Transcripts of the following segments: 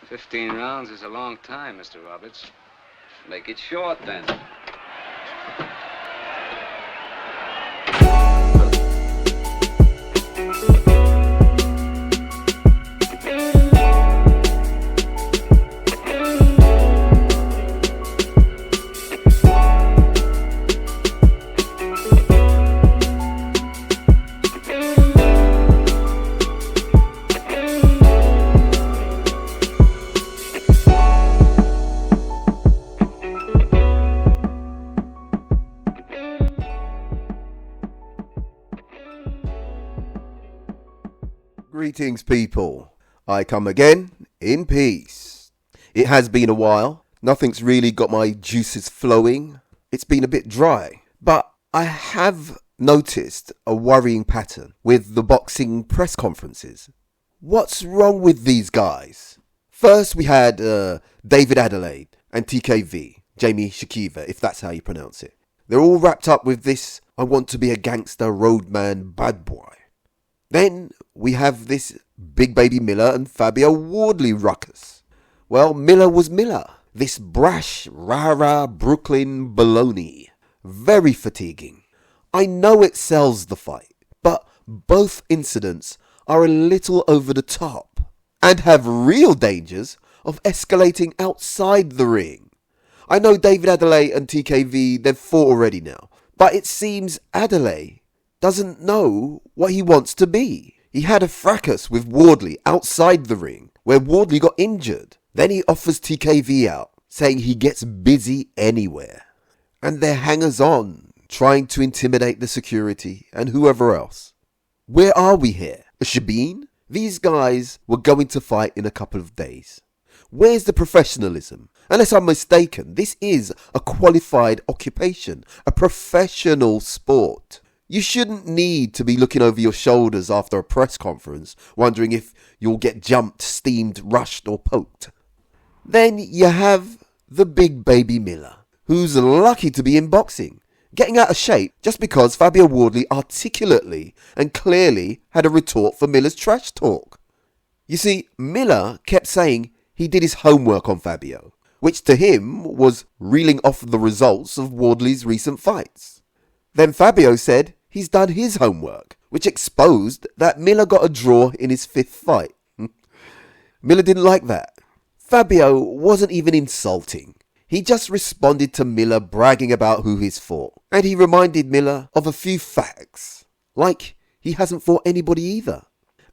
15 rounds is a long time, Mr. Roberts. Make it short, then. Greetings, people. I come again in peace. It has been a while. Nothing's really got my juices flowing. It's been a bit dry. But I have noticed a worrying pattern with the boxing press conferences. What's wrong with these guys? First we had David Adelaide and TKV, Jamie Shakiva, if that's how you pronounce it. They're all wrapped up with this I want to be a gangster roadman bad boy. Then we have this Big Baby Miller and Fabio Wardley ruckus. Well, Miller was Miller. This brash, rah-rah Brooklyn baloney. Very fatiguing. I know it sells the fight, but both incidents are a little over the top and have real dangers of escalating outside the ring. I know David Adelaide and TKV, they've fought already now, but it seems Adelaide doesn't know what he wants to be. He had a fracas with Wardley outside the ring where Wardley got injured. Then he offers TKV out, saying he gets busy anywhere. And they're hangers-on, trying to intimidate the security and whoever else. Where are we here? A shebeen? These guys were going to fight in a couple of days. Where's the professionalism? Unless I'm mistaken, this is a qualified occupation, a professional sport. You shouldn't need to be looking over your shoulders after a press conference, wondering if you'll get jumped, steamed, rushed or poked. Then you have the Big Baby Miller, who's lucky to be in boxing, getting out of shape just because Fabio Wardley articulately and clearly had a retort for Miller's trash talk. You see, Miller kept saying he did his homework on Fabio, which to him was reeling off the results of Wardley's recent fights. Then Fabio said he's done his homework, which exposed that Miller got a draw in his 5th fight. Miller didn't like that. Fabio wasn't even insulting. He just responded to Miller bragging about who he's fought. And he reminded Miller of a few facts, like he hasn't fought anybody either.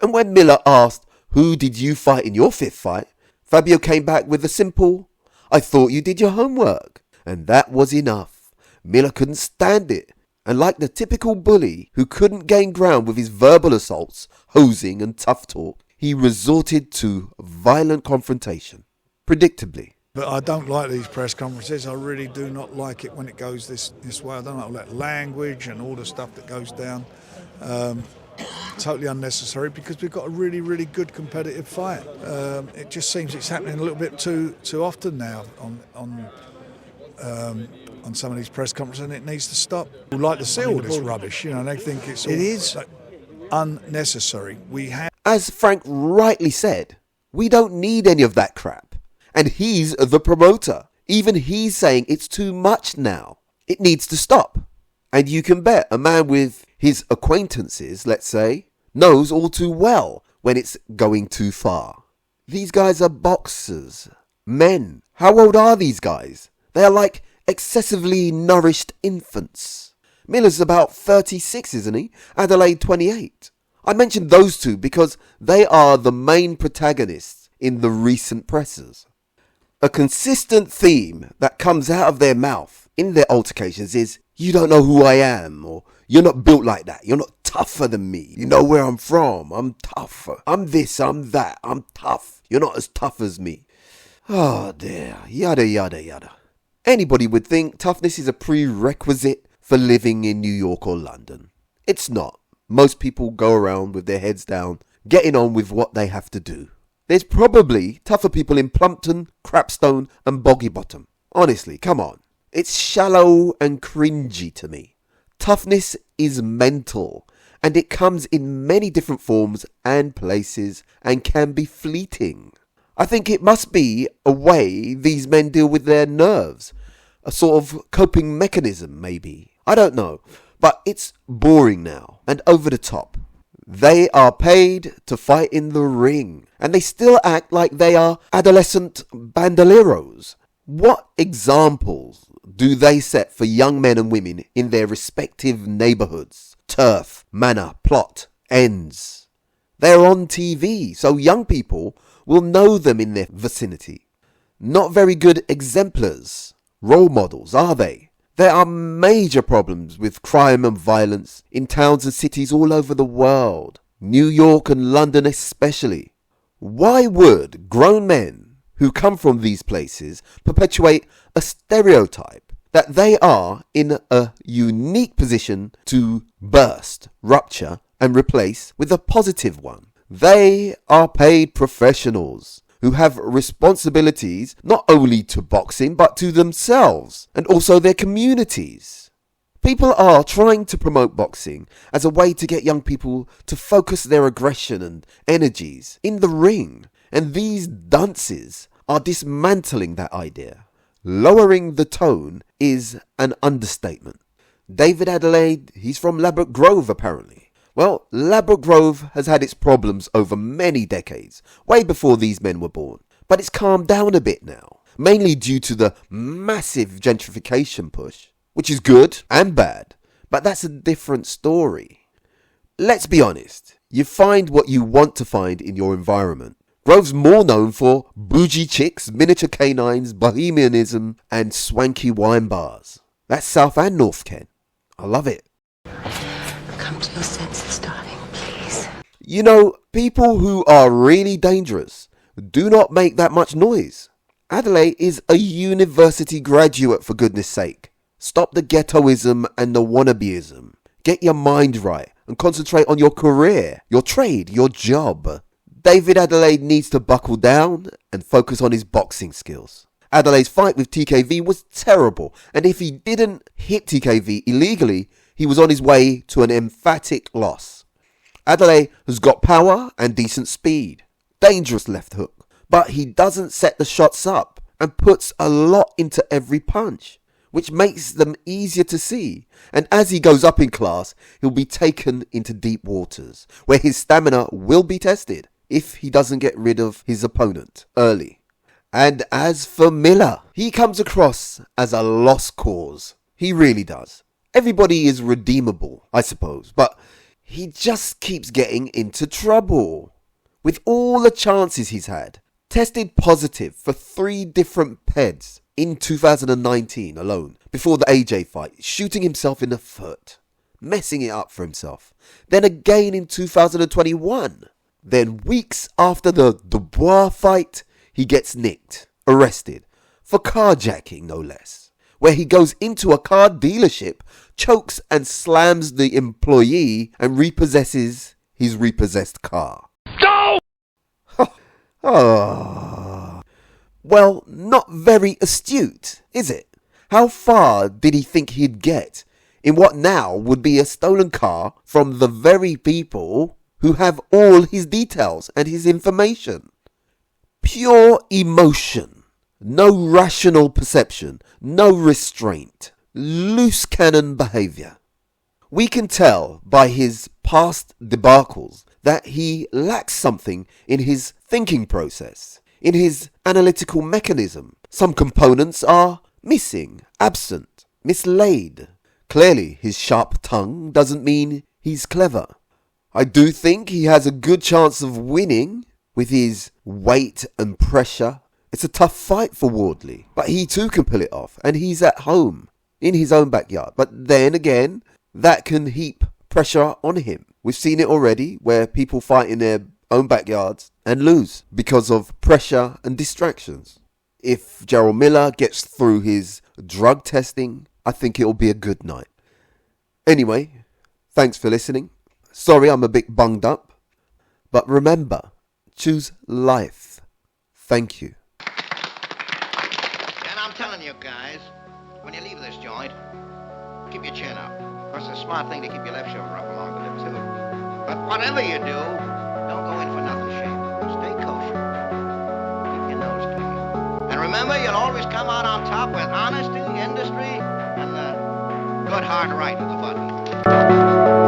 And when Miller asked, "Who did you fight in your 5th fight?" Fabio came back with a simple, "I thought you did your homework." And that was enough. Miller couldn't stand it. And like the typical bully who couldn't gain ground with his verbal assaults, hosing and tough talk, he resorted to violent confrontation. Predictably. But I don't like these press conferences. I really do not like it when it goes this way. I don't like all that language and all the stuff that goes down. Totally unnecessary because we've got a really, really good competitive fight. It just seems it's happening a little bit too often now on some of these press conferences, and it needs to stop. We like to see all this rubbish, they think it is unnecessary. As Frank rightly said, we don't need any of that crap. And he's the promoter. Even he's saying it's too much now. It needs to stop. And you can bet a man with his acquaintances, let's say, knows all too well when it's going too far. These guys are boxers. Men. How old are these guys? They are like excessively nourished infants. Miller's about 36, isn't he? Adelaide 28. I mentioned those two because they are the main protagonists in the recent presses. A consistent theme that comes out of their mouth in their altercations is, "You don't know who I am," or "You're not built like that, you're not tougher than me, you know where I'm from, I'm tougher, I'm this, I'm that, I'm tough, you're not as tough as me." Oh dear, yada yada yada. Anybody would think toughness is a prerequisite for living in New York or London. It's not. Most people go around with their heads down, getting on with what they have to do. There's probably tougher people in Plumpton, Crapstone and Boggy Bottom. Honestly, come on. It's shallow and cringy to me. Toughness is mental, and it comes in many different forms and places and can be fleeting. I think it must be a way these men deal with their nerves. A sort of coping mechanism, maybe. I don't know. But it's boring now and over the top. They are paid to fight in the ring, and they still act like they are adolescent bandoleros. What examples do they set for young men and women in their respective neighbourhoods? Turf, manor, plot, ends. They're on TV, so young people will know them in their vicinity. Not very good exemplars, role models, are they? There are major problems with crime and violence in towns and cities all over the world, New York and London especially. Why would grown men who come from these places perpetuate a stereotype that they are in a unique position to burst, rupture, and replace with a positive one? They are paid professionals who have responsibilities not only to boxing but to themselves and also their communities. People are trying to promote boxing as a way to get young people to focus their aggression and energies in the ring, and these dunces are dismantling that idea. Lowering the tone is an understatement. David Adelaide, he's from Ladbroke Grove apparently. Well, Ladbroke Grove has had its problems over many decades, way before these men were born. But it's calmed down a bit now, mainly due to the massive gentrification push, which is good and bad, but that's a different story. Let's be honest, you find what you want to find in your environment. Grove's more known for bougie chicks, miniature canines, bohemianism, and swanky wine bars. That's South and North Kent. I love it. Come to your senses, darling, please. You know, people who are really dangerous do not make that much noise. Adelaide is a university graduate, for goodness sake. Stop the ghettoism and the wannabeism. Get your mind right and concentrate on your career, your trade, your job. David Adelaide needs to buckle down and focus on his boxing skills. Adelaide's fight with TKV was terrible, and if he didn't hit TKV illegally, he was on his way to an emphatic loss. Adelaide has got power and decent speed. Dangerous left hook. But he doesn't set the shots up and puts a lot into every punch, which makes them easier to see. And as he goes up in class, he'll be taken into deep waters, where his stamina will be tested if he doesn't get rid of his opponent early. And as for Miller, he comes across as a lost cause. He really does. Everybody is redeemable, I suppose, but he just keeps getting into trouble. With all the chances he's had, tested positive for 3 different PEDs in 2019 alone, before the AJ fight, shooting himself in the foot, messing it up for himself. Then again in 2021. Then weeks after the Dubois fight, he gets nicked, arrested, for carjacking no less, where he goes into a car dealership, chokes and slams the employee and repossesses his repossessed car. No! Well, not very astute, is it? How far did he think he'd get in what now would be a stolen car from the very people who have all his details and his information? Pure emotion, no rational perception, no restraint, loose cannon behaviour. We can tell by his past debacles that he lacks something in his thinking process, in his analytical mechanism. Some components are missing, absent, mislaid. Clearly, his sharp tongue doesn't mean he's clever. I do think he has a good chance of winning with his weight and pressure. It's a tough fight for Wardley, but he too can pull it off, and he's at home, in his own backyard. But then again, that can heap pressure on him. We've seen it already, where people fight in their own backyards and lose because of pressure and distractions. If Gerald Miller gets through his drug testing, I think it'll be a good night. Anyway, thanks for listening. Sorry I'm a bit bunged up, but remember, choose life. Thank you. And I'm telling you guys, when you leave this joint, keep your chin up. Of course, it's a smart thing to keep your left shoulder up along the lip, too. But whatever you do, don't go in for nothing shady. Stay kosher. remember, you'll always come out on top with honesty, industry, and good hard right at the button.